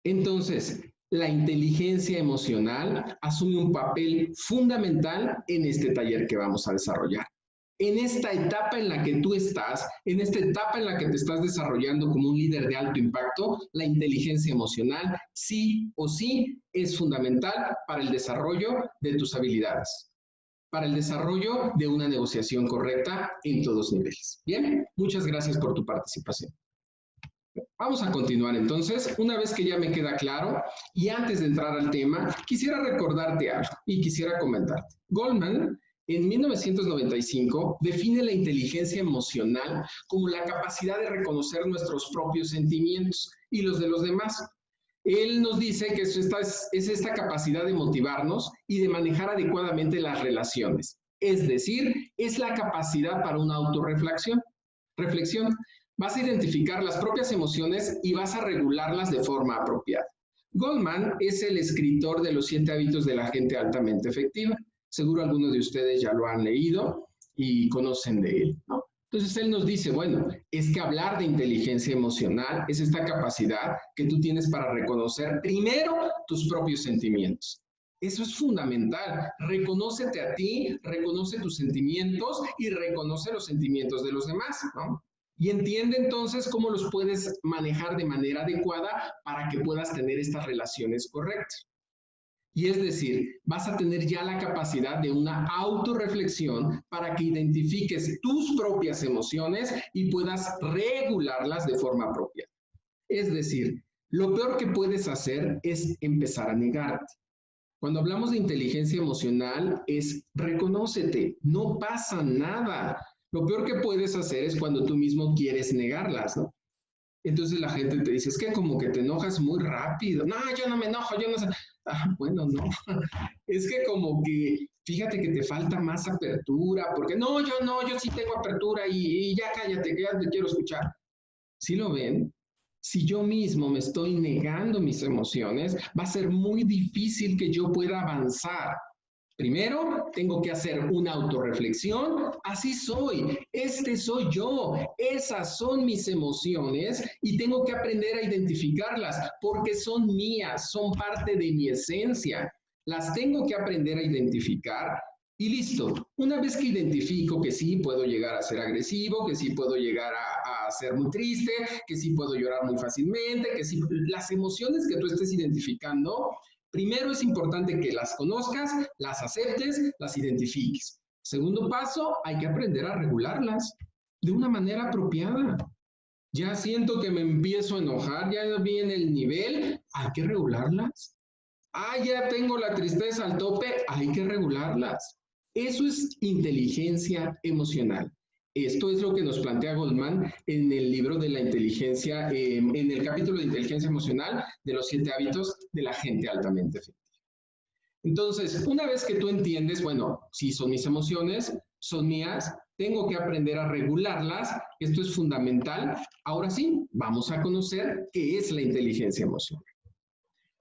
Entonces, la inteligencia emocional asume un papel fundamental en este taller que vamos a desarrollar. En esta etapa en la que tú estás, en esta etapa en la que te estás desarrollando como un líder de alto impacto, la inteligencia emocional sí o sí es fundamental para el desarrollo de tus habilidades, para el desarrollo de una negociación correcta en todos niveles. Bien, muchas gracias por tu participación. Vamos a continuar entonces, una vez que ya me queda claro y antes de entrar al tema, quisiera recordarte algo y quisiera comentarte. Goldman en 1995 define la inteligencia emocional como la capacidad de reconocer nuestros propios sentimientos y los de los demás. Él nos dice que es esta capacidad de motivarnos y de manejar adecuadamente las relaciones. Es decir, es la capacidad para una autorreflexión. Vas a identificar las propias emociones y vas a regularlas de forma apropiada. Goldman es el escritor de los 7 hábitos de la gente altamente efectiva. Seguro algunos de ustedes ya lo han leído y conocen de él, ¿no? Entonces él nos dice, bueno, es que hablar de inteligencia emocional es esta capacidad que tú tienes para reconocer primero tus propios sentimientos. Eso es fundamental. Reconócete a ti, reconoce tus sentimientos y reconoce los sentimientos de los demás, ¿no? Y entiende entonces cómo los puedes manejar de manera adecuada para que puedas tener estas relaciones correctas. Y es decir, vas a tener ya la capacidad de una autorreflexión para que identifiques tus propias emociones y puedas regularlas de forma propia. Es decir, lo peor que puedes hacer es empezar a negarte. Cuando hablamos de inteligencia emocional es reconócete, no pasa nada. Lo peor que puedes hacer es cuando tú mismo quieres negarlas, ¿no? Entonces la gente te dice, es que como que te enojas muy rápido. No, yo no me enojo, yo no sé. Ah, bueno, no. Es que como que, fíjate que te falta más apertura, porque no, yo sí tengo apertura y ya cállate, que ya te quiero escuchar. ¿Sí lo ven? Si yo mismo me estoy negando mis emociones, va a ser muy difícil que yo pueda avanzar. Primero, tengo que hacer una autorreflexión. Así soy, este soy yo, esas son mis emociones y tengo que aprender a identificarlas porque son mías, son parte de mi esencia. Las tengo que aprender a identificar y listo. Una vez que identifico que sí puedo llegar a ser agresivo, que sí puedo llegar a ser muy triste, que sí puedo llorar muy fácilmente, que sí, las emociones que tú estés identificando, primero es importante que las conozcas, las aceptes, las identifiques. Segundo paso, hay que aprender a regularlas de una manera apropiada. Ya siento que me empiezo a enojar, ya viene el nivel, hay que regularlas. Ah, ya tengo la tristeza al tope, hay que regularlas. Eso es inteligencia emocional. Esto es lo que nos plantea Goldman en el libro de la inteligencia, en el capítulo de inteligencia emocional de los 7 hábitos de la gente altamente efectiva. Entonces, una vez que tú entiendes, bueno, sí son mis emociones, son mías, tengo que aprender a regularlas, esto es fundamental. Ahora sí, vamos a conocer qué es la inteligencia emocional.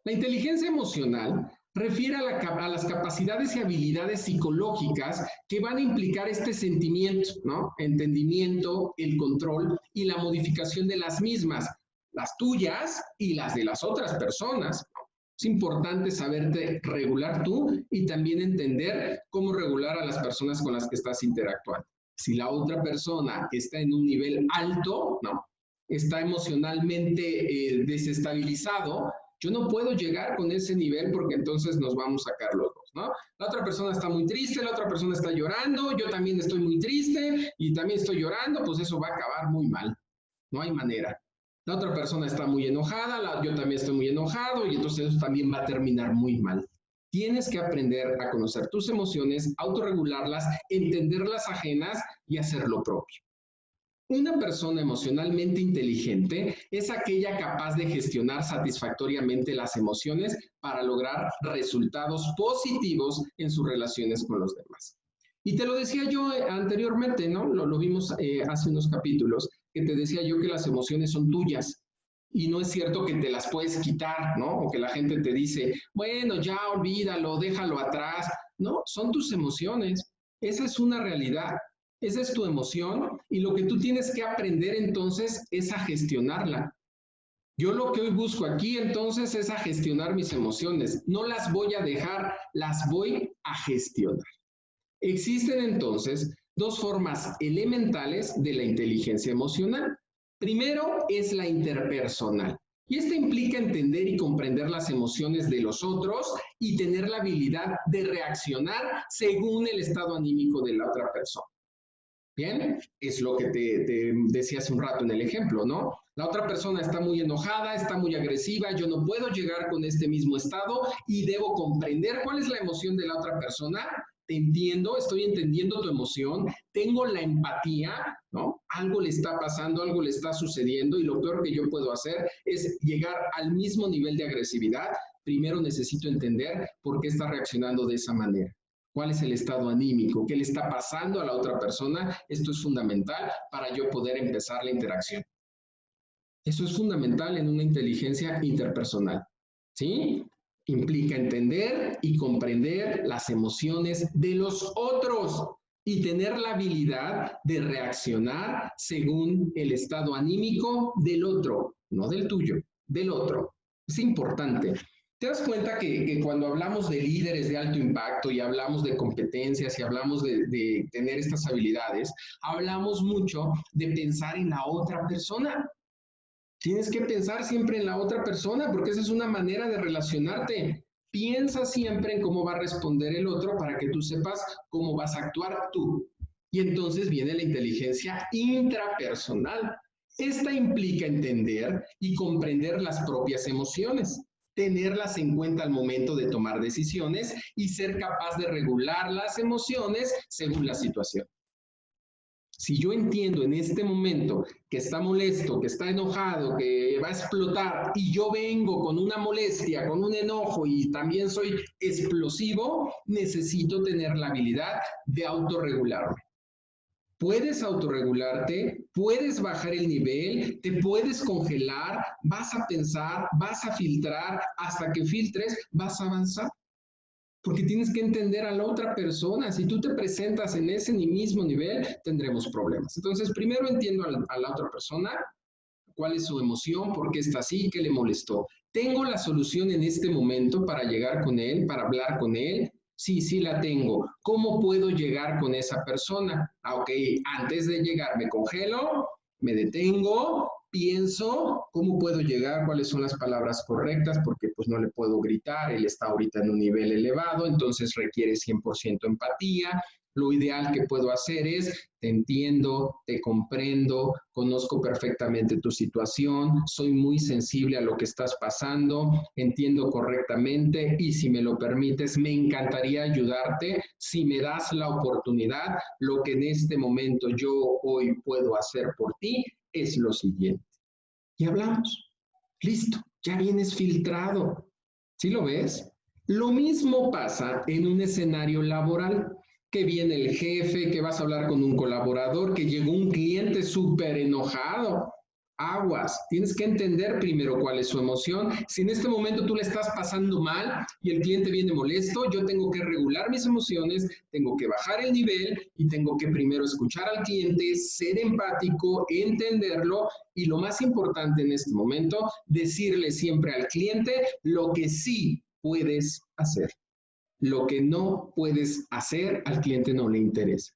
La inteligencia emocional refiere a las capacidades y habilidades psicológicas que van a implicar este sentimiento, ¿no? Entendimiento, el control y la modificación de las mismas, las tuyas y las de las otras personas. Es importante saberte regular tú y también entender cómo regular a las personas con las que estás interactuando. Si la otra persona está en un nivel alto, ¿no? Está emocionalmente desestabilizado, yo no puedo llegar con ese nivel porque entonces nos vamos a sacar los dos, ¿no? La otra persona está muy triste, la otra persona está llorando, yo también estoy muy triste y también estoy llorando, pues eso va a acabar muy mal. No hay manera. La otra persona está muy enojada, yo también estoy muy enojado y entonces eso también va a terminar muy mal. Tienes que aprender a conocer tus emociones, autorregularlas, entender las ajenas y hacer lo propio. Una persona emocionalmente inteligente es aquella capaz de gestionar satisfactoriamente las emociones para lograr resultados positivos en sus relaciones con los demás. Y te lo decía yo anteriormente, ¿no? Lo vimos hace unos capítulos, que te decía yo que las emociones son tuyas. Y no es cierto que te las puedes quitar, ¿no? O que la gente te dice, bueno, ya olvídalo, déjalo atrás. No, son tus emociones. Esa es una realidad. Esa es tu emoción y lo que tú tienes que aprender entonces es a gestionarla. Yo lo que hoy busco aquí entonces es a gestionar mis emociones. No las voy a dejar, las voy a gestionar. Existen entonces dos formas elementales de la inteligencia emocional. Primero es la interpersonal. Y esta implica entender y comprender las emociones de los otros y tener la habilidad de reaccionar según el estado anímico de la otra persona. Bien, es lo que te decía hace un rato en el ejemplo, ¿no? La otra persona está muy enojada, está muy agresiva, yo no puedo llegar con este mismo estado y debo comprender cuál es la emoción de la otra persona. Te entiendo, estoy entendiendo tu emoción, tengo la empatía, ¿no? Algo le está pasando, algo le está sucediendo y lo peor que yo puedo hacer es llegar al mismo nivel de agresividad. Primero necesito entender por qué está reaccionando de esa manera. ¿Cuál es el estado anímico? ¿Qué le está pasando a la otra persona? Esto es fundamental para yo poder empezar la interacción. Eso es fundamental en una inteligencia interpersonal. ¿Sí? Implica entender y comprender las emociones de los otros y tener la habilidad de reaccionar según el estado anímico del otro, no del tuyo, del otro. Es importante. ¿Te das cuenta que cuando hablamos de líderes de alto impacto y hablamos de competencias y hablamos de tener estas habilidades, hablamos mucho de pensar en la otra persona? Tienes que pensar siempre en la otra persona porque esa es una manera de relacionarte. Piensa siempre en cómo va a responder el otro para que tú sepas cómo vas a actuar tú. Y entonces viene la inteligencia intrapersonal. Esta implica entender y comprender las propias emociones, tenerlas en cuenta al momento de tomar decisiones y ser capaz de regular las emociones según la situación. Si yo entiendo en este momento que está molesto, que está enojado, que va a explotar y yo vengo con una molestia, con un enojo y también soy explosivo, necesito tener la habilidad de autorregularme. Puedes autorregularte, puedes bajar el nivel, te puedes congelar, vas a pensar, vas a filtrar, hasta que filtres, vas a avanzar. Porque tienes que entender a la otra persona. Si tú te presentas en ese mismo nivel, tendremos problemas. Entonces, primero entiendo a la otra persona, cuál es su emoción, por qué está así, qué le molestó. ¿Tengo la solución en este momento para llegar con él, para hablar con él? Sí, sí la tengo. ¿Cómo puedo llegar con esa persona? Ok, antes de llegar me congelo, me detengo, pienso cómo puedo llegar, cuáles son las palabras correctas, porque pues no le puedo gritar, él está ahorita en un nivel elevado, entonces requiere 100% empatía. Lo ideal que puedo hacer es, te entiendo, te comprendo, conozco perfectamente tu situación, soy muy sensible a lo que estás pasando, entiendo correctamente y si me lo permites, me encantaría ayudarte. Si me das la oportunidad, lo que en este momento yo hoy puedo hacer por ti es lo siguiente. Y hablamos. Listo, ya vienes filtrado. ¿Sí lo ves? Lo mismo pasa en un escenario laboral, que viene el jefe, que vas a hablar con un colaborador, que llegó un cliente súper enojado. Aguas, tienes que entender primero cuál es su emoción. Si en este momento tú le estás pasando mal y el cliente viene molesto, yo tengo que regular mis emociones, tengo que bajar el nivel y tengo que primero escuchar al cliente, ser empático, entenderlo y lo más importante en este momento, decirle siempre al cliente lo que sí puedes hacer. Lo que no puedes hacer al cliente no le interesa.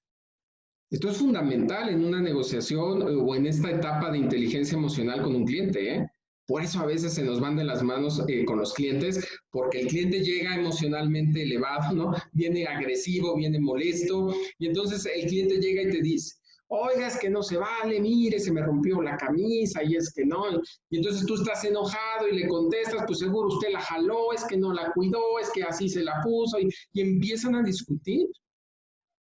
Esto es fundamental en una negociación o en esta etapa de inteligencia emocional con un cliente, ¿eh? Por eso a veces se nos van de las manos con los clientes, porque el cliente llega emocionalmente elevado, ¿no? Viene agresivo, viene molesto, y entonces el cliente llega y te dice, oiga, es que no se vale, mire, se me rompió la camisa y es que no. Y entonces tú estás enojado y le contestas, pues seguro usted la jaló, es que no la cuidó, es que así se la puso y empiezan a discutir.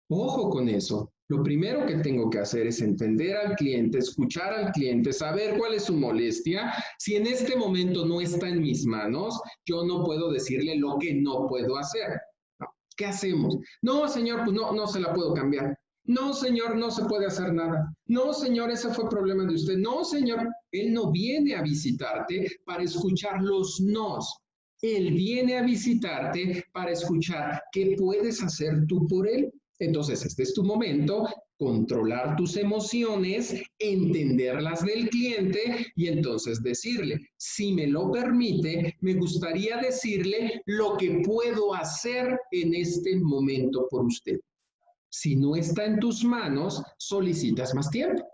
Ojo con eso. Lo primero que tengo que hacer es entender al cliente, escuchar al cliente, saber cuál es su molestia. Si en este momento no está en mis manos, yo no puedo decirle lo que no puedo hacer. No. ¿Qué hacemos? No, señor, pues no se la puedo cambiar. No, señor, no se puede hacer nada. No, señor, ese fue problema de usted. No, señor, él no viene a visitarte para escuchar los nos. Él viene a visitarte para escuchar qué puedes hacer tú por él. Entonces, este es tu momento, controlar tus emociones, entenderlas del cliente y entonces decirle, si me lo permite, me gustaría decirle lo que puedo hacer en este momento por usted. Si no está en tus manos, solicitas más tiempo.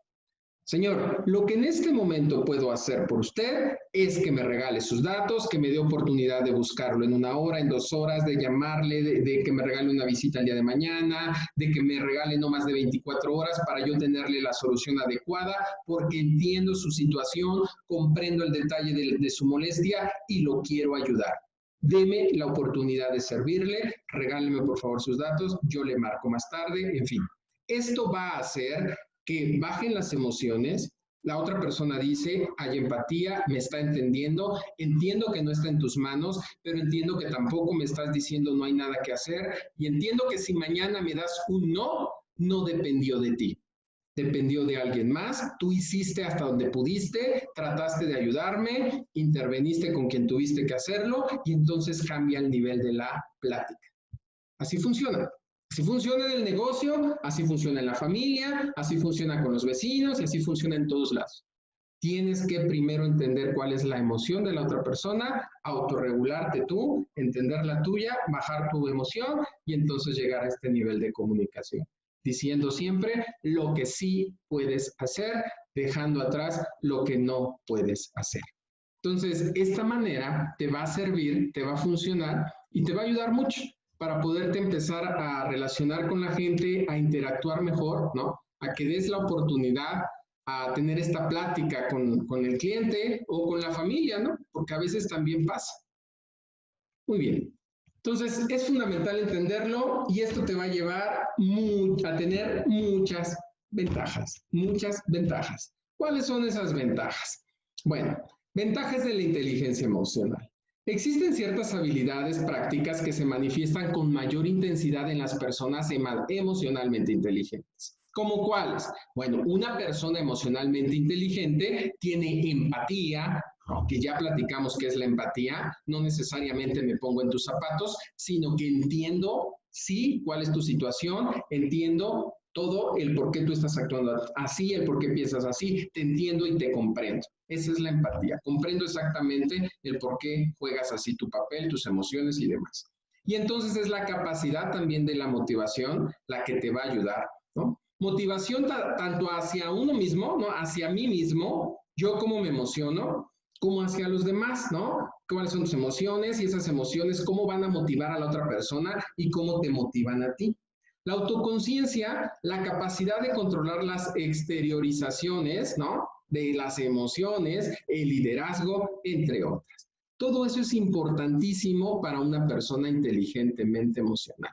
Señor, lo que en este momento puedo hacer por usted es que me regale sus datos, que me dé oportunidad de buscarlo en 1 hora, en 2 horas, de llamarle, de que me regale una visita el día de mañana, de que me regale no más de 24 horas para yo tenerle la solución adecuada, porque entiendo su situación, comprendo el detalle de su molestia y lo quiero ayudar. Deme la oportunidad de servirle, regáleme por favor sus datos, yo le marco más tarde, en fin. Esto va a hacer que bajen las emociones, la otra persona dice, hay empatía, me está entendiendo, entiendo que no está en tus manos, pero entiendo que tampoco me estás diciendo no hay nada que hacer y entiendo que si mañana me das un no, no dependió de ti. Dependió de alguien más, tú hiciste hasta donde pudiste, trataste de ayudarme, interveniste con quien tuviste que hacerlo y entonces cambia el nivel de la plática. Así funciona. Así funciona en el negocio, así funciona en la familia, así funciona con los vecinos y así funciona en todos lados. Tienes que primero entender cuál es la emoción de la otra persona, autorregularte tú, entender la tuya, bajar tu emoción y entonces llegar a este nivel de comunicación. Diciendo siempre lo que sí puedes hacer, dejando atrás lo que no puedes hacer. Entonces, esta manera te va a servir, te va a funcionar y te va a ayudar mucho para poderte empezar a relacionar con la gente, a interactuar mejor, ¿no? A que des la oportunidad a tener esta plática con el cliente o con la familia, ¿no? Porque a veces también pasa. Muy bien. Entonces, es fundamental entenderlo y esto te va a llevar a tener muchas ventajas, muchas ventajas. ¿Cuáles son esas ventajas? Bueno, ventajas de la inteligencia emocional. Existen ciertas habilidades prácticas que se manifiestan con mayor intensidad en las personas emocionalmente inteligentes. ¿Cómo cuáles? Bueno, una persona emocionalmente inteligente tiene empatía, que ya platicamos qué es la empatía, no necesariamente me pongo en tus zapatos, sino que entiendo, sí, cuál es tu situación, entiendo todo el por qué tú estás actuando así, el por qué piensas así, te entiendo y te comprendo. Esa es la empatía, comprendo exactamente el por qué juegas así tu papel, tus emociones y demás. Y entonces es la capacidad también de la motivación la que te va a ayudar, ¿no? Motivación tanto hacia uno mismo, ¿no? Hacia mí mismo, yo cómo me emociono, como hacia los demás, ¿no? ¿Cuáles son tus emociones y esas emociones cómo van a motivar a la otra persona y cómo te motivan a ti? La autoconciencia, la capacidad de controlar las exteriorizaciones, ¿no? De las emociones, el liderazgo, entre otras. Todo eso es importantísimo para una persona inteligentemente emocional.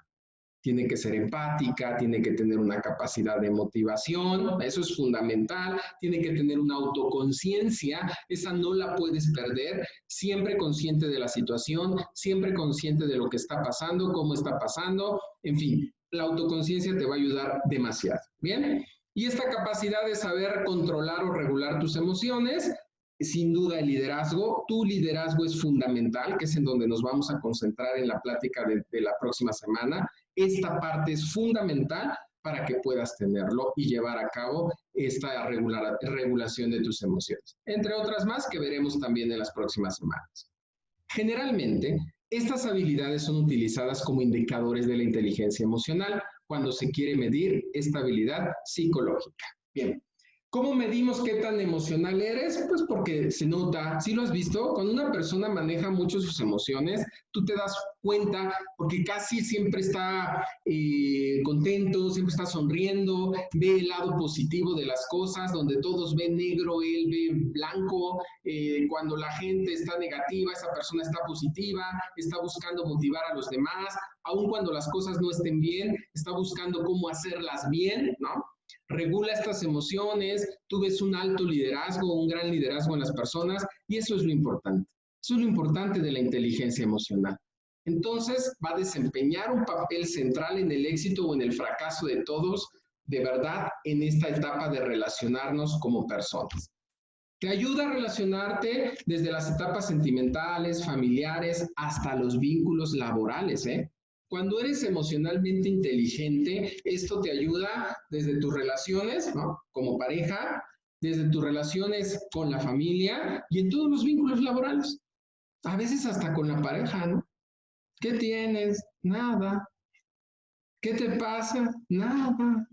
Tiene que ser empática, tiene que tener una capacidad de motivación, eso es fundamental, tiene que tener una autoconciencia, esa no la puedes perder, siempre consciente de la situación, siempre consciente de lo que está pasando, cómo está pasando, en fin, la autoconciencia te va a ayudar demasiado, ¿bien? Y esta capacidad de saber controlar o regular tus emociones, sin duda el liderazgo, tu liderazgo es fundamental, que es en donde nos vamos a concentrar en la plática de la próxima semana. Esta parte es fundamental para que puedas tenerlo y llevar a cabo esta regulación de tus emociones, entre otras más que veremos también en las próximas semanas. Generalmente, estas habilidades son utilizadas como indicadores de la inteligencia emocional cuando se quiere medir esta habilidad psicológica. Bien. ¿Cómo medimos qué tan emocional eres? Pues porque se nota, ¿sí lo has visto? Cuando una persona maneja mucho sus emociones, tú te das cuenta porque casi siempre está contento, siempre está sonriendo, ve el lado positivo de las cosas, donde todos ven negro, él ve blanco, cuando la gente está negativa, esa persona está positiva, está buscando motivar a los demás, aun cuando las cosas no estén bien, está buscando cómo hacerlas bien, ¿no? Regula estas emociones, tú ves un alto liderazgo, un gran liderazgo en las personas y eso es lo importante. Eso es lo importante de la inteligencia emocional. Entonces va a desempeñar un papel central en el éxito o en el fracaso de todos, de verdad, en esta etapa de relacionarnos como personas. Te ayuda a relacionarte desde las etapas sentimentales, familiares, hasta los vínculos laborales, ¿eh? Cuando eres emocionalmente inteligente, esto te ayuda desde tus relaciones, ¿no? Como pareja, desde tus relaciones con la familia y en todos los vínculos laborales. A veces hasta con la pareja, ¿no? ¿Qué tienes? Nada. ¿Qué te pasa? Nada.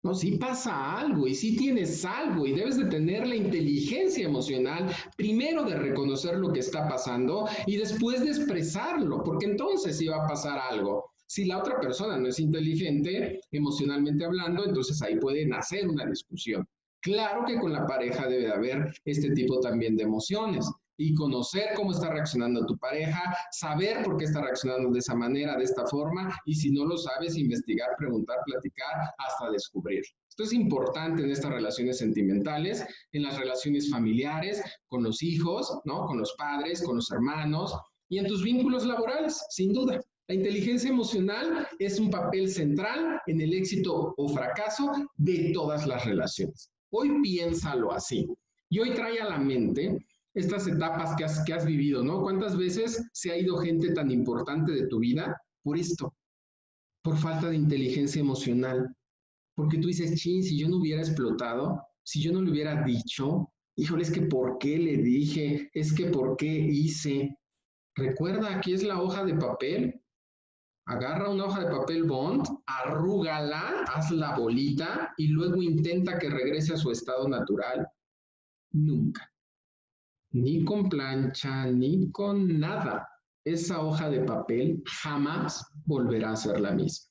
No, sí pasa algo y sí tienes algo y debes de tener la inteligencia emocional, primero de reconocer lo que está pasando y después de expresarlo, porque entonces sí va a pasar algo. Si la otra persona no es inteligente, emocionalmente hablando, entonces ahí puede nacer una discusión. Claro que con la pareja debe de haber este tipo también de emociones y conocer cómo está reaccionando tu pareja, saber por qué está reaccionando de esa manera, de esta forma, y si no lo sabes, investigar, preguntar, platicar, hasta descubrir. Esto es importante en estas relaciones sentimentales, en las relaciones familiares, con los hijos, ¿no? Con los padres, con los hermanos y en tus vínculos laborales, sin duda. La inteligencia emocional es un papel central en el éxito o fracaso de todas las relaciones. Hoy piénsalo así. Y hoy trae a la mente estas etapas que has vivido, ¿no? ¿Cuántas veces se ha ido gente tan importante de tu vida por esto? Por falta de inteligencia emocional. Porque tú dices, chin, si yo no hubiera explotado, si yo no le hubiera dicho, híjole, es que ¿por qué le dije? Es que ¿por qué hice? Recuerda, aquí es la hoja de papel. Agarra una hoja de papel bond, arrúgala, haz la bolita y luego intenta que regrese a su estado natural. Nunca. Ni con plancha, ni con nada. Esa hoja de papel jamás volverá a ser la misma.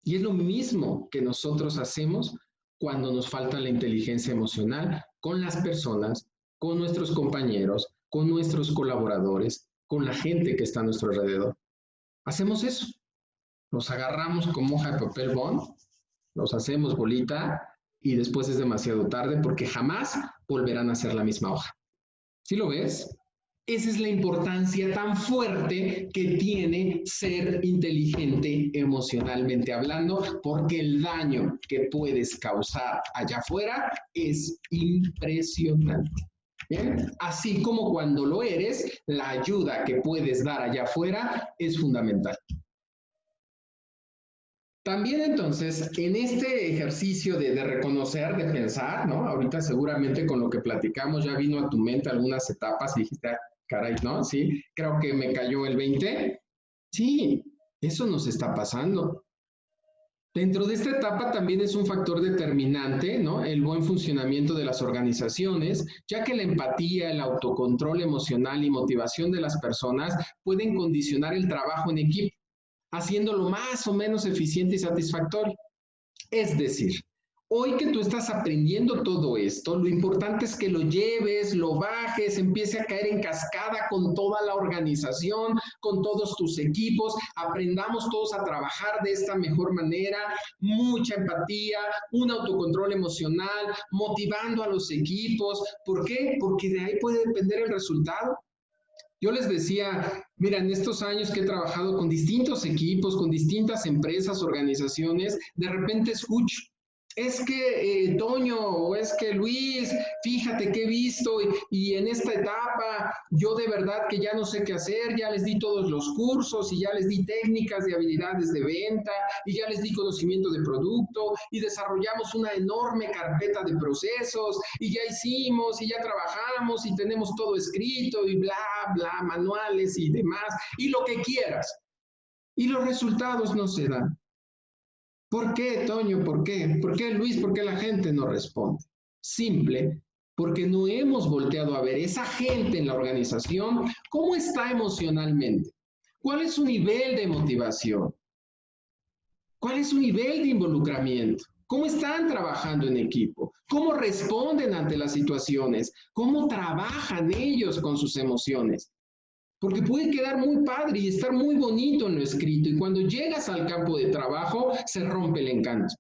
Y es lo mismo que nosotros hacemos cuando nos falta la inteligencia emocional con las personas, con nuestros compañeros, con nuestros colaboradores, con la gente que está a nuestro alrededor. Hacemos eso. Nos agarramos como hoja de papel bond, los hacemos bolita y después es demasiado tarde porque jamás volverán a ser la misma hoja. ¿Sí lo ves? Esa es la importancia tan fuerte que tiene ser inteligente emocionalmente hablando, porque el daño que puedes causar allá afuera es impresionante. ¿Bien? Así como cuando lo eres, la ayuda que puedes dar allá afuera es fundamental. También entonces, en este ejercicio de reconocer, de pensar, ¿no? Ahorita seguramente con lo que platicamos ya vino a tu mente algunas etapas y dijiste, ah, caray, ¿no? Sí, creo que me cayó el 20. Sí, eso nos está pasando. Dentro de esta etapa también es un factor determinante, ¿no? El buen funcionamiento de las organizaciones, ya que la empatía, el autocontrol emocional y motivación de las personas pueden condicionar el trabajo en equipo, haciéndolo más o menos eficiente y satisfactorio. Es decir, hoy que tú estás aprendiendo todo esto, lo importante es que lo lleves, lo bajes, empiece a caer en cascada con toda la organización, con todos tus equipos, aprendamos todos a trabajar de esta mejor manera, mucha empatía, un autocontrol emocional, motivando a los equipos. ¿Por qué? Porque de ahí puede depender el resultado. Yo les decía, mira, en estos años que he trabajado con distintos equipos, con distintas empresas, organizaciones, de repente escucho, es que Toño o es que Luis, fíjate que he visto y en esta etapa yo de verdad que ya no sé qué hacer, ya les di todos los cursos y ya les di técnicas de habilidades de venta y ya les di conocimiento de producto y desarrollamos una enorme carpeta de procesos y ya hicimos y ya trabajamos y tenemos todo escrito y bla, bla, manuales y demás y lo que quieras. Y los resultados no se dan. ¿Por qué, Toño? ¿Por qué? ¿Por qué, Luis? ¿Por qué la gente no responde? Simple, porque no hemos volteado a ver esa gente en la organización, cómo está emocionalmente, cuál es su nivel de motivación, cuál es su nivel de involucramiento, cómo están trabajando en equipo, cómo responden ante las situaciones, cómo trabajan ellos con sus emociones. Porque puede quedar muy padre y estar muy bonito en lo escrito y cuando llegas al campo de trabajo se rompe el encanto.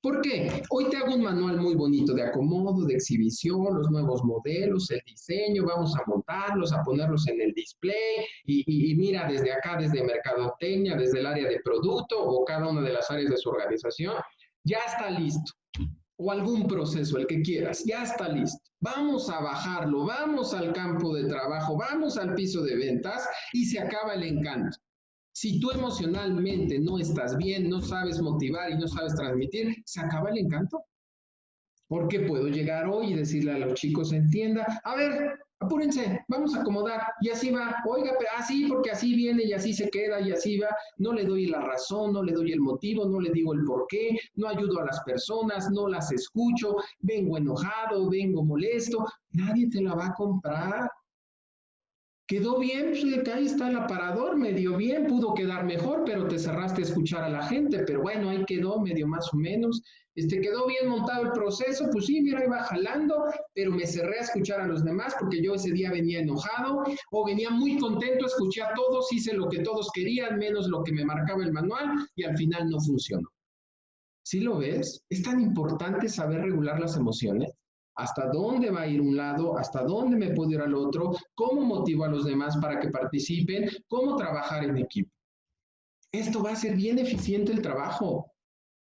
¿Por qué? Hoy te hago un manual muy bonito de acomodo, de exhibición, los nuevos modelos, el diseño, vamos a montarlos, a ponerlos en el display y mira desde acá, desde mercadotecnia, desde el área de producto o cada una de las áreas de su organización, ya está listo. O algún proceso, el que quieras, ya está listo. Vamos a bajarlo, vamos al campo de trabajo, vamos al piso de ventas y se acaba el encanto. Si tú emocionalmente no estás bien, no sabes motivar y no sabes transmitir, se acaba el encanto. Porque puedo llegar hoy y decirle a los chicos en tienda, a ver, apúrense, vamos a acomodar, y así va, oiga, pero así, porque así viene y así se queda y así va, no le doy la razón, no le doy el motivo, no le digo el por qué, no ayudo a las personas, no las escucho, vengo enojado, vengo molesto, nadie te la va a comprar. Quedó bien, pues ahí está el aparador, medio bien, pudo quedar mejor, pero te cerraste a escuchar a la gente, pero bueno, ahí quedó medio más o menos. Quedó bien montado el proceso, pues sí, mira, iba jalando, pero me cerré a escuchar a los demás porque yo ese día venía enojado o venía muy contento, escuché a todos, hice lo que todos querían, menos lo que me marcaba el manual y al final no funcionó. ¿Sí lo ves? Es tan importante saber regular las emociones. ¿Hasta dónde va a ir un lado? ¿Hasta dónde me puedo ir al otro? ¿Cómo motivo a los demás para que participen? ¿Cómo trabajar en equipo? Esto va a ser bien eficiente el trabajo.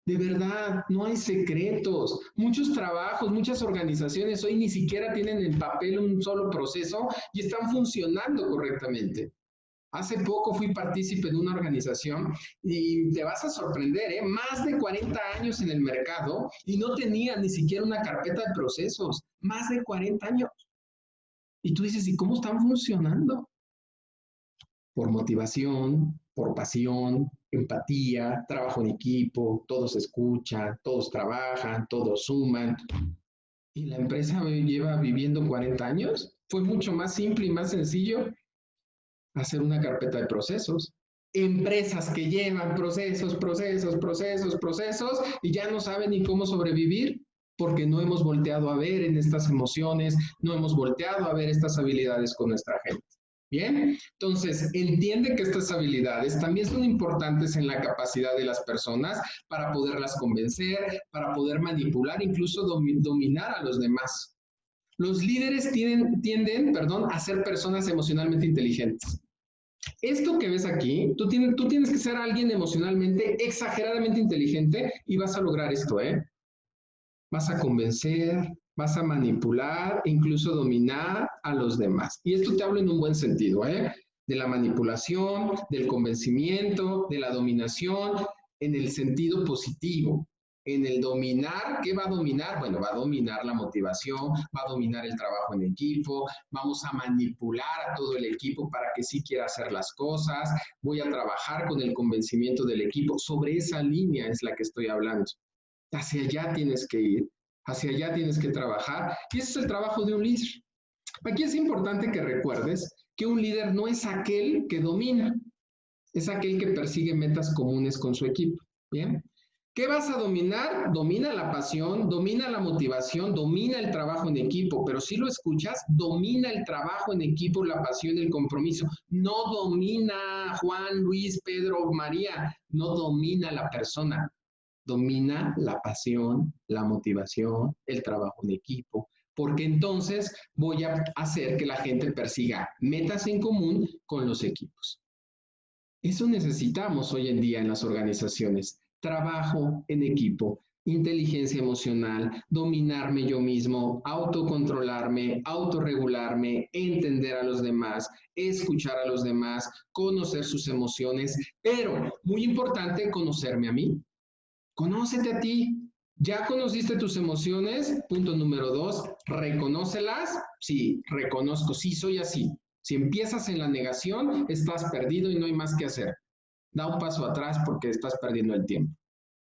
De verdad, no hay secretos. Muchos trabajos, muchas organizaciones hoy ni siquiera tienen en papel un solo proceso y están funcionando correctamente. Hace poco fui partícipe de una organización y te vas a sorprender, ¿eh? Más de 40 años en el mercado y no tenía ni siquiera una carpeta de procesos. Más de 40 años. Y tú dices, ¿y cómo están funcionando? Por motivación, por pasión, empatía, trabajo en equipo, todos escuchan, todos trabajan, todos suman. Y la empresa lleva viviendo 40 años. Fue mucho más simple y más sencillo hacer una carpeta de procesos. Empresas que llevan procesos y ya no saben ni cómo sobrevivir porque no hemos volteado a ver en estas emociones, no hemos volteado a ver estas habilidades con nuestra gente. Bien, entonces entiende que estas habilidades también son importantes en la capacidad de las personas para poderlas convencer, para poder manipular, incluso dominar a los demás. Los líderes tienden a ser personas emocionalmente inteligentes. Esto que ves aquí, tú tienes que ser alguien emocionalmente exageradamente inteligente y vas a lograr esto, ¿eh? Vas a convencer, vas a manipular e incluso dominar a los demás. Y esto te hablo en un buen sentido, ¿eh? De la manipulación, del convencimiento, de la dominación, en el sentido positivo. En el dominar, ¿qué va a dominar? Bueno, va a dominar la motivación, va a dominar el trabajo en equipo, vamos a manipular a todo el equipo para que sí quiera hacer las cosas, voy a trabajar con el convencimiento del equipo. Sobre esa línea es la que estoy hablando. Hacia allá tienes que ir, hacia allá tienes que trabajar y ese es el trabajo de un líder. Aquí es importante que recuerdes que un líder no es aquel que domina, es aquel que persigue metas comunes con su equipo. ¿Bien? ¿Qué vas a dominar? Domina la pasión, domina la motivación, domina el trabajo en equipo, pero si lo escuchas, domina el trabajo en equipo, la pasión, el compromiso. No domina Juan, Luis, Pedro, María, no domina la persona, domina la pasión, la motivación, el trabajo en equipo, porque entonces voy a hacer que la gente persiga metas en común con los equipos. Eso necesitamos hoy en día en las organizaciones. Trabajo en equipo, inteligencia emocional, dominarme yo mismo, autocontrolarme, autorregularme, entender a los demás, escuchar a los demás, conocer sus emociones, pero muy importante, conocerme a mí. Conócete a ti. ¿Ya conociste tus emociones? Punto número 2, reconócelas. Sí, reconozco, sí soy así. Si empiezas en la negación, estás perdido y no hay más que hacer. Da un paso atrás porque estás perdiendo el tiempo.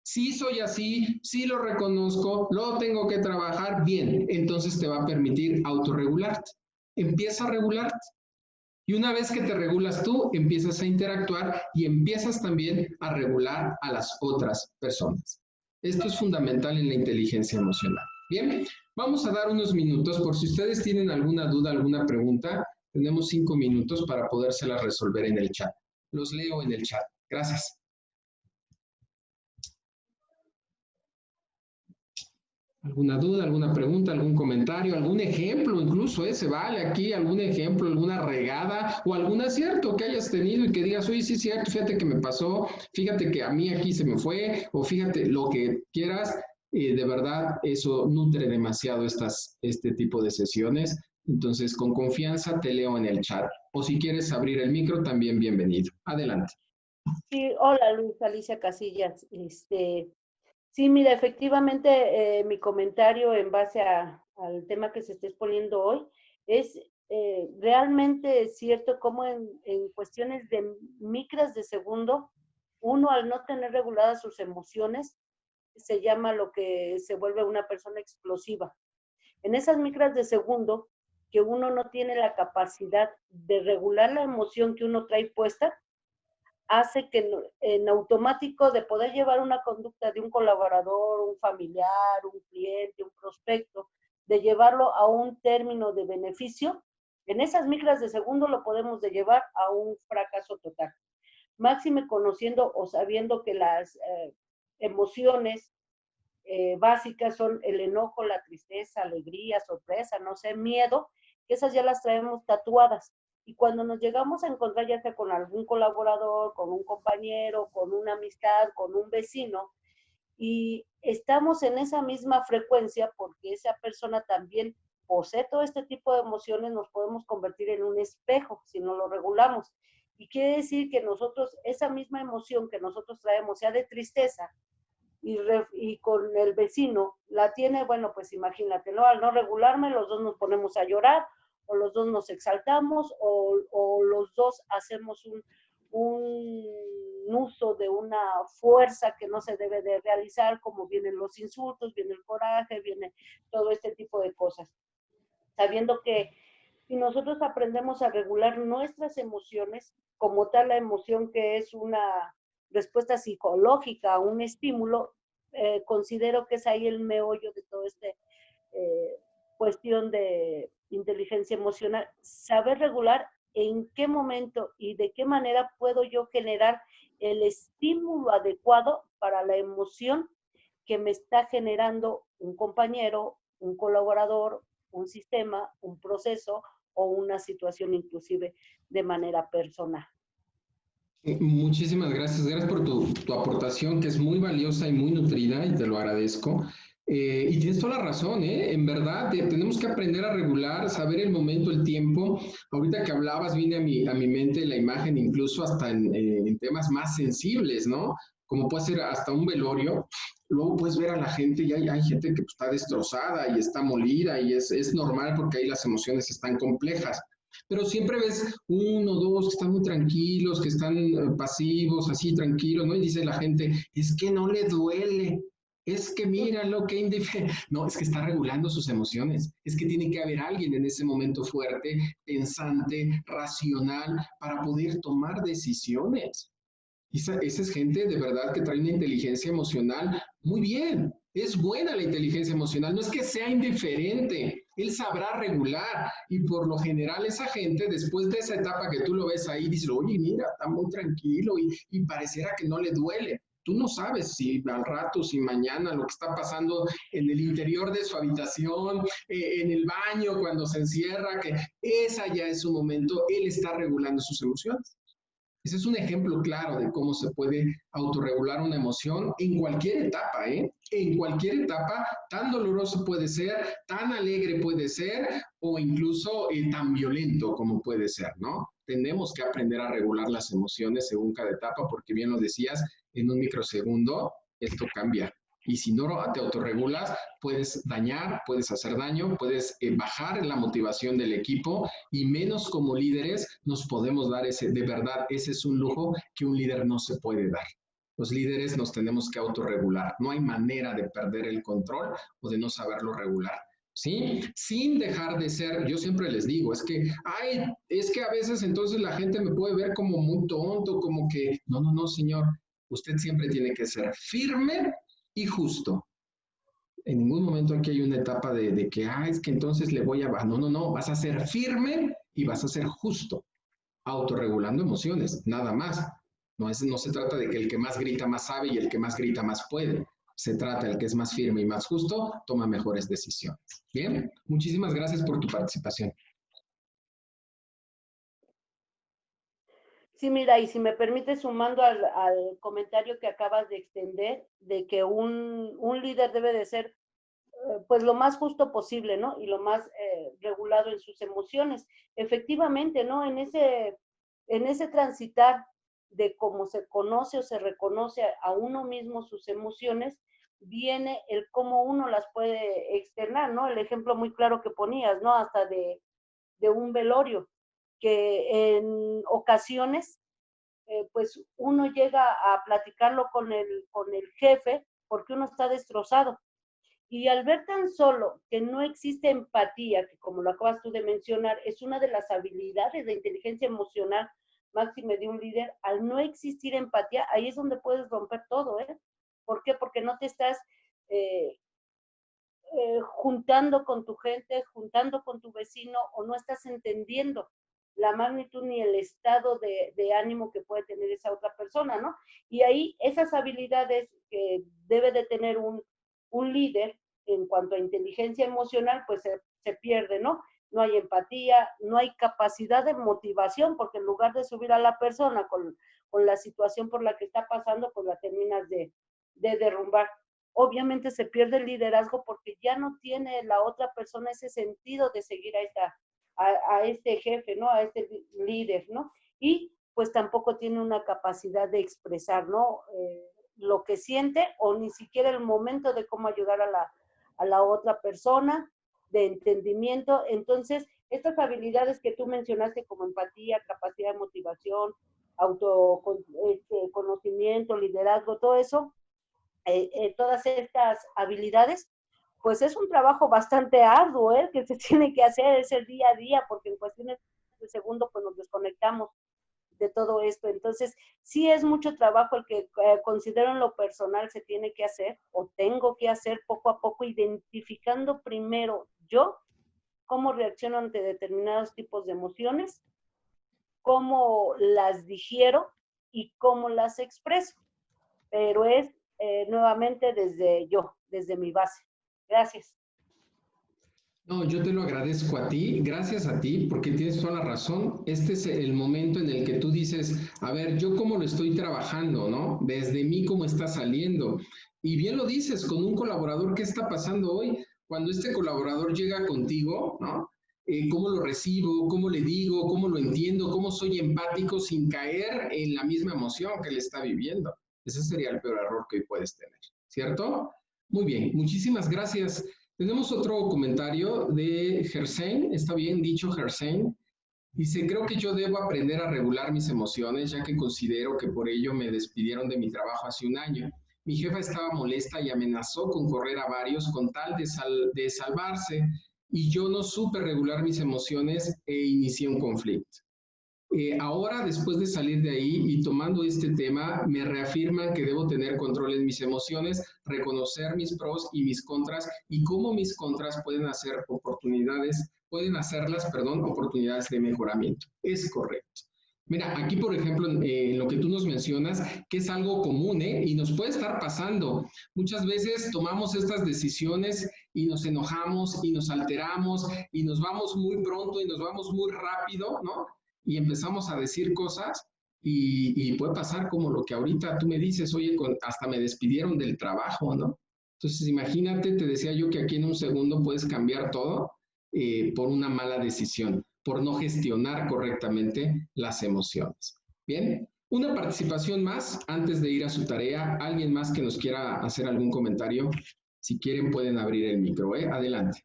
Sí soy así, sí lo reconozco, lo tengo que trabajar bien, entonces te va a permitir autorregularte. Empieza a regularte. Y una vez que te regulas tú, empiezas a interactuar y empiezas también a regular a las otras personas. Esto es fundamental en la inteligencia emocional. Bien, vamos a dar unos minutos por si ustedes tienen alguna duda, alguna pregunta. Tenemos 5 minutos para podérselas resolver en el chat. Los leo en el chat. Gracias. ¿Alguna duda, alguna pregunta, algún comentario, algún ejemplo incluso, se vale aquí algún ejemplo, alguna regada o algún acierto que hayas tenido y que digas, oye, sí es cierto, fíjate que me pasó, fíjate que a mí aquí se me fue, o fíjate lo que quieras, de verdad eso nutre demasiado este tipo de sesiones. Entonces, con confianza te leo en el chat. O si quieres abrir el micro, también bienvenido. Adelante. Sí, hola Luis, Alicia Casillas. Sí, mira, efectivamente mi comentario en base al tema que se está exponiendo hoy es realmente cierto como en cuestiones de micras de segundo, uno al no tener reguladas sus emociones, se llama lo que se vuelve una persona explosiva. En esas micras de segundo, que uno no tiene la capacidad de regular la emoción que uno trae puesta, hace que en automático de poder llevar una conducta de un colaborador, un familiar, un cliente, un prospecto, de llevarlo a un término de beneficio, en esas micras de segundo lo podemos de llevar a un fracaso total. Máxime conociendo o sabiendo que las emociones básicas son el enojo, la tristeza, alegría, sorpresa, no sé, miedo, que esas ya las traemos tatuadas. Y cuando nos llegamos a encontrar ya sea con algún colaborador, con un compañero, con una amistad, con un vecino, y estamos en esa misma frecuencia porque esa persona también posee todo este tipo de emociones, nos podemos convertir en un espejo si no lo regulamos. Y quiere decir que nosotros, esa misma emoción que nosotros traemos, sea de tristeza, y con el vecino la tiene, bueno, pues imagínate, ¿no? Al no regularme, los dos nos ponemos a llorar, o los dos nos exaltamos, o los dos hacemos un uso de una fuerza que no se debe de realizar, como vienen los insultos, viene el coraje, viene todo este tipo de cosas. Sabiendo que si nosotros aprendemos a regular nuestras emociones, como tal la emoción que es una respuesta psicológica a un estímulo, considero que es ahí el meollo de todo este eh, cuestión de inteligencia emocional, saber regular en qué momento y de qué manera puedo yo generar el estímulo adecuado para la emoción que me está generando un compañero, un colaborador, un sistema, un proceso o una situación inclusive de manera personal. Muchísimas gracias. Gracias por tu aportación, que es muy valiosa y muy nutrida, y te lo agradezco. Y tienes toda la razón, ¿eh? En verdad, tenemos que aprender a regular, saber el momento, el tiempo. Ahorita que hablabas, viene a mi mente la imagen, incluso hasta en temas más sensibles, ¿no? Como puede ser hasta un velorio. Luego puedes ver a la gente y hay gente que pues, está destrozada y está molida y es normal porque ahí las emociones están complejas, pero siempre ves uno, dos que están muy tranquilos, que están pasivos, así tranquilos, ¿no? Y dice la gente, es que no le duele, es que míralo, que indiferente. No, es que está regulando sus emociones, es que tiene que haber alguien en ese momento fuerte, pensante, racional, para poder tomar decisiones. Esa es gente de verdad que trae una inteligencia emocional muy bien. Es buena la inteligencia emocional, no es que sea indiferente, él sabrá regular y por lo general esa gente después de esa etapa que tú lo ves ahí, dice, oye, mira, está muy tranquilo y pareciera que no le duele. Tú no sabes si al rato, si mañana lo que está pasando en el interior de su habitación, en el baño, cuando se encierra, que esa ya es su momento, él está regulando sus emociones. Ese es un ejemplo claro de cómo se puede autorregular una emoción en cualquier etapa, ¿eh? En cualquier etapa, tan doloroso puede ser, tan alegre puede ser o incluso tan violento como puede ser, ¿no? Tenemos que aprender a regular las emociones según cada etapa porque bien lo decías, en un microsegundo esto cambia. Y si no te autorregulas, puedes dañar, puedes hacer daño, puedes bajar la motivación del equipo y menos como líderes nos podemos dar ese, de verdad, ese es un lujo que un líder no se puede dar. Los líderes nos tenemos que autorregular. No hay manera de perder el control o de no saberlo regular. ¿Sí? Sin dejar de ser, yo siempre les digo, es que a veces entonces la gente me puede ver como muy tonto, como que, no, no, no, señor, usted siempre tiene que ser firme y justo. En ningún momento aquí hay una etapa de que, es que entonces le voy a bajar. No, no, no, vas a ser firme y vas a ser justo, autorregulando emociones, nada más. No se trata de que el que más grita más sabe y el que más grita más puede. Se trata el que es más firme y más justo, toma mejores decisiones. Bien, muchísimas gracias por tu participación. Sí, mira, y si me permite, sumando al comentario que acabas de extender, de que un líder debe de ser pues lo más justo posible, ¿no? Y lo más regulado en sus emociones. Efectivamente, ¿no? En ese transitar de cómo se conoce o se reconoce a uno mismo sus emociones, viene el cómo uno las puede externar, ¿no? El ejemplo muy claro que ponías, ¿no? Hasta de un velorio, que en ocasiones, pues uno llega a platicarlo con el jefe porque uno está destrozado. Y al ver tan solo que no existe empatía, que como lo acabas tú de mencionar, es una de las habilidades de inteligencia emocional máxima de un líder, al no existir empatía, ahí es donde puedes romper todo, ¿eh? ¿Por qué? Porque no te estás eh, juntando con tu gente, juntando con tu vecino, o no estás entendiendo la magnitud ni el estado de ánimo que puede tener esa otra persona, ¿no? Y ahí esas habilidades que debe de tener un líder en cuanto a inteligencia emocional, pues se pierde, ¿no? No hay empatía, no hay capacidad de motivación, porque en lugar de subir a la persona con la situación por la que está pasando, pues la terminas de derrumbar. Obviamente se pierde el liderazgo porque ya no tiene la otra persona ese sentido de seguir a este jefe, ¿no? A este líder, ¿no? Y pues tampoco tiene una capacidad de expresar, ¿no? Lo que siente, o ni siquiera el momento de cómo ayudar a la otra persona, de entendimiento. Entonces, estas habilidades que tú mencionaste como empatía, capacidad de motivación, conocimiento, liderazgo, todo eso, todas estas habilidades, pues es un trabajo bastante arduo, que se tiene que hacer, es el día a día, porque en cuestiones de segundo pues nos desconectamos de todo esto. Entonces, sí es mucho trabajo el que considero en lo personal se tiene que hacer, o tengo que hacer poco a poco, identificando primero yo cómo reacciono ante determinados tipos de emociones, cómo las digiero y cómo las expreso. Pero es nuevamente desde yo, desde mi base. Gracias. No, yo te lo agradezco a ti, gracias a ti, porque tienes toda la razón. Este es el momento en el que tú dices, a ver, yo cómo lo estoy trabajando, ¿no? Desde mí cómo está saliendo. Y bien lo dices, con un colaborador, ¿qué está pasando hoy? Cuando este colaborador llega contigo, ¿no? ¿Cómo lo recibo? ¿Cómo le digo? ¿Cómo lo entiendo? ¿Cómo soy empático sin caer en la misma emoción que él está viviendo? Ese sería el peor error que hoy puedes tener, ¿cierto? Muy bien, muchísimas gracias. Tenemos otro comentario de Gersain, está bien dicho Gersain. Dice, creo que yo debo aprender a regular mis emociones, ya que considero que por ello me despidieron de mi trabajo hace un año. Mi jefa estaba molesta y amenazó con correr a varios con tal de salvarse, y yo no supe regular mis emociones e inicié un conflicto. Ahora, después de salir de ahí y tomando este tema, me reafirman que debo tener control en mis emociones, reconocer mis pros y mis contras y cómo mis contras pueden hacerlas, perdón, oportunidades de mejoramiento. Es correcto. Mira, aquí, por ejemplo, en lo que tú nos mencionas, que es algo común, y nos puede estar pasando. Muchas veces tomamos estas decisiones y nos enojamos y nos alteramos y nos vamos muy pronto y nos vamos muy rápido, ¿no? Y empezamos a decir cosas y puede pasar como lo que ahorita tú me dices, oye, hasta me despidieron del trabajo, ¿no? Entonces, imagínate, te decía yo que aquí en un segundo puedes cambiar todo por una mala decisión, por no gestionar correctamente las emociones. Bien, una participación más antes de ir a su tarea. ¿Alguien más que nos quiera hacer algún comentario? Si quieren pueden abrir el micro, ¿eh? Adelante.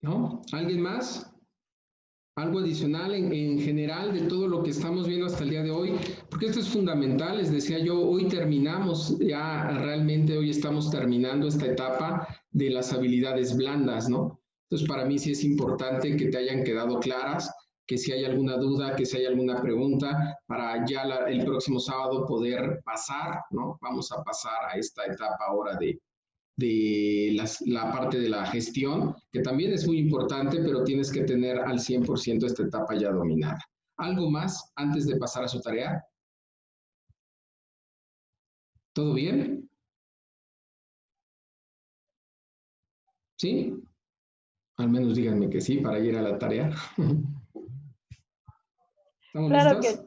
¿No? ¿Alguien más? Algo adicional en general de todo lo que estamos viendo hasta el día de hoy, porque esto es fundamental, les decía yo, hoy terminamos, ya realmente hoy estamos terminando esta etapa de las habilidades blandas, ¿no? Entonces, para mí sí es importante que te hayan quedado claras, que si hay alguna duda, que si hay alguna pregunta, para ya el próximo sábado poder pasar, ¿no? Vamos a pasar a esta etapa ahora de la parte de la gestión, que también es muy importante, pero tienes que tener al 100% esta etapa ya dominada. ¿Algo más antes de pasar a su tarea? ¿Todo bien? ¿Sí? Al menos díganme que sí para ir a la tarea. ¿Estamos Claro listos?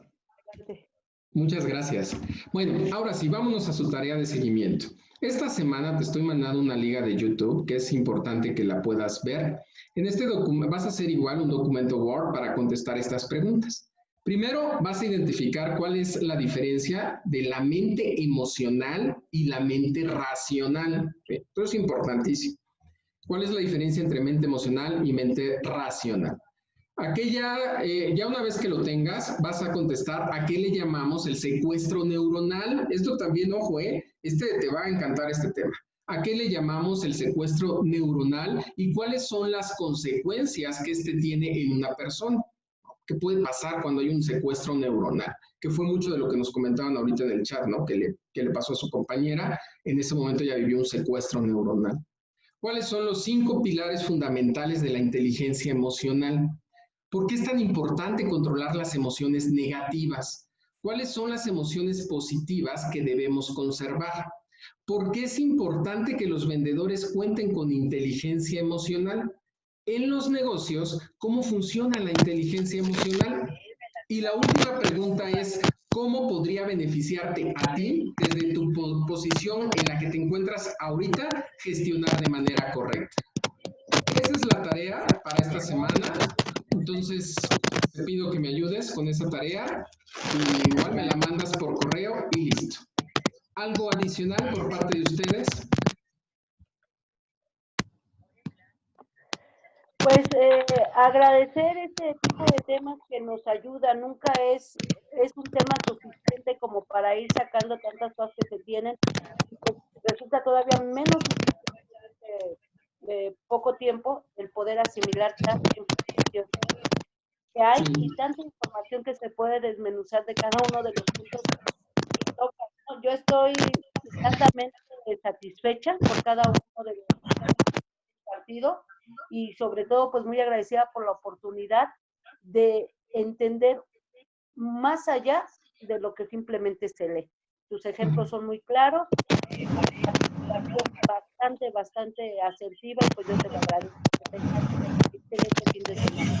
que Muchas gracias. Bueno, ahora sí, vámonos a su tarea de seguimiento. Esta semana te estoy mandando una liga de YouTube que es importante que la puedas ver. En este documento vas a hacer igual un documento Word para contestar estas preguntas. Primero vas a identificar cuál es la diferencia de la mente emocional y la mente racional. ¿Sí? Esto es importantísimo. ¿Cuál es la diferencia entre mente emocional y mente racional? Aquella, ya una vez que lo tengas, vas a contestar a qué le llamamos el secuestro neuronal. Esto también, ojo, te va a encantar este tema. ¿A qué le llamamos el secuestro neuronal y cuáles son las consecuencias que este tiene en una persona? ¿Qué puede pasar cuando hay un secuestro neuronal? Que fue mucho de lo que nos comentaban ahorita en el chat, ¿no? Que le pasó a su compañera. En ese momento ya vivió un secuestro neuronal. ¿Cuáles son los 5 pilares fundamentales de la inteligencia emocional? ¿Por qué es tan importante controlar las emociones negativas? ¿Cuáles son las emociones positivas que debemos conservar? ¿Por qué es importante que los vendedores cuenten con inteligencia emocional? En los negocios, ¿cómo funciona la inteligencia emocional? Y la última pregunta es, ¿cómo podría beneficiarte a ti desde tu posición en la que te encuentras ahorita gestionar de manera correcta? Esa es la tarea para esta semana. Entonces, te pido que me ayudes con esa tarea y igual me la mandas por correo y listo. ¿Algo adicional por parte de ustedes? Pues agradecer este tipo de temas que nos ayuda, nunca es un tema suficiente como para ir sacando tantas cosas que se tienen, pues resulta todavía menos suficiente de poco tiempo el poder asimilar tanta información que hay Sí. y tanta información que se puede desmenuzar de cada uno de los puntos que toca, ¿no? Yo estoy gratamente satisfecha por cada uno de los partidos y sobre todo pues muy agradecida por la oportunidad de entender más allá de lo que simplemente se lee. Tus ejemplos son muy claros, bastante asertiva y pues yo te lo agradezco. Excelente fin de semana.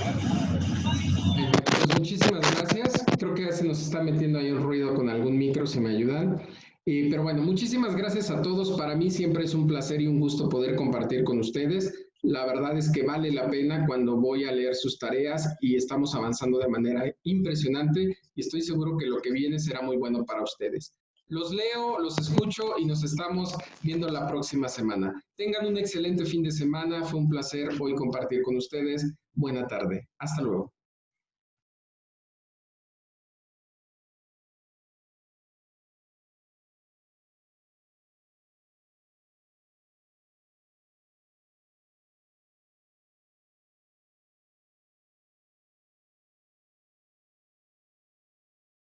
Pues muchísimas gracias. Creo que ya se nos está metiendo ahí un ruido con algún micro, si me ayudan. Pero bueno, muchísimas gracias a todos. Para mí siempre es un placer y un gusto poder compartir con ustedes. La verdad es que vale la pena cuando voy a leer sus tareas y estamos avanzando de manera impresionante y estoy seguro que lo que viene será muy bueno para ustedes. Los leo, los escucho y nos estamos viendo la próxima semana. Tengan un excelente fin de semana. Fue un placer hoy compartir con ustedes. Buena tarde. Hasta luego.